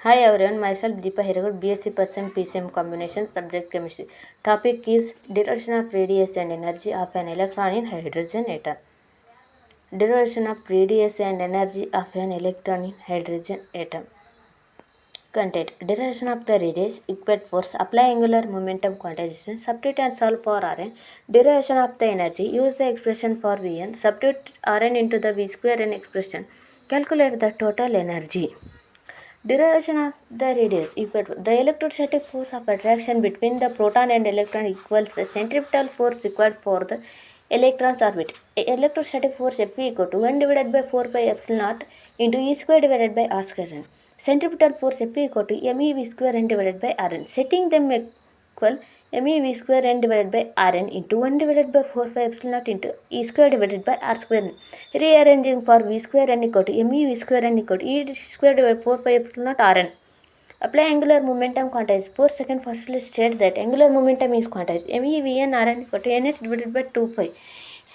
Hi everyone, myself Deepa Hiragood, BSc Percent PCM Combination, Subject Chemistry. Topic is Direction of radius and energy of an electron in hydrogen atom. Direction of radius and energy of an electron in hydrogen atom. Content: Direction of the radius, equate force, apply angular momentum quantization, substitute and solve for Rn. Direction of the energy, use the expression for Vn, substitute Rn into the V square n expression. Calculate the total energy. Derivation of the radius equal to the electrostatic force of attraction between the proton and electron equals the centripetal force required for the electron's orbit. Electrostatic force F equal to 1 divided by 4 pi epsilon naught into E square divided by R square n. Centripetal force F equal to MEV square n divided by Rn. Setting them equal MEV square n divided by Rn into 1 divided by 4 pi epsilon naught into E square divided by R square n. Rearranging for V square n equal to MEV square n equal to E square divided by 4 pi epsilon naught Rn. Apply angular momentum quantized. Post second firstly state that angular momentum is quantized. MEVN Rn equal to nh divided by 2 pi.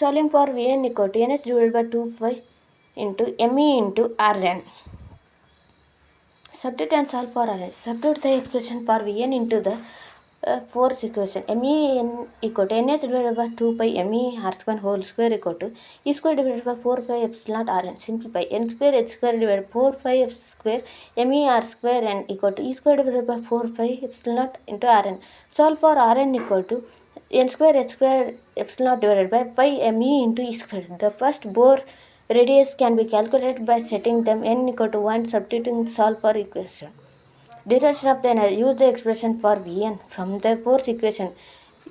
Solving for Vn equal to nh divided by 2 pi into Me into Rn. Substitute and solve for Rn. Substitute the expression for Vn into the fourth equation. Men equal to nh divided by 2 pi Me r square whole square equal to E square divided by 4 pi epsilon Rn. Simplify. N square h square divided by 4 pi f square Me r square n equal to E square divided by 4 pi epsilon into Rn. Solve for Rn equal to n square h square epsilon divided by pi Me into E square. The first Bohr radius can be calculated by setting them n equal to 1, substituting solve for equation. Direction of the energy, use the expression for Vn from the fourth equation.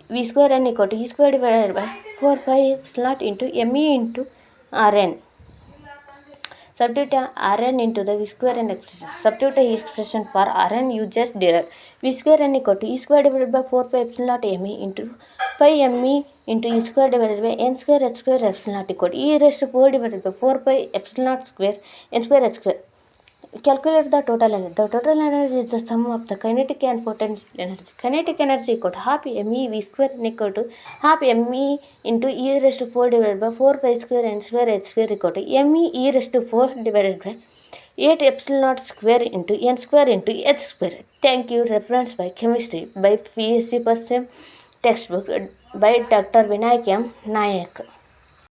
V square n equal to E square divided by 4 pi epsilon into Me into Rn. Substitute Rn into the V square n expression. Substitute the expression for Rn you just derived. V square n equal to E square divided by 4 pi epsilon Me into pi Me into E square divided by n square h square epsilon equal to E raised to 4 divided by 4 pi epsilon square n square h square. Calculate the total energy. The total energy is the sum of the kinetic and potential energy. Kinetic energy equal to half Me V square equal to half Me into E raised to 4 divided by 4 pi square n square h square equal to Me E raised to 4 divided by 8 epsilon naught square into n square into h square. Thank you. Reference by Chemistry by PSC Percent textbook by Dr. Vinayak M. Nayak.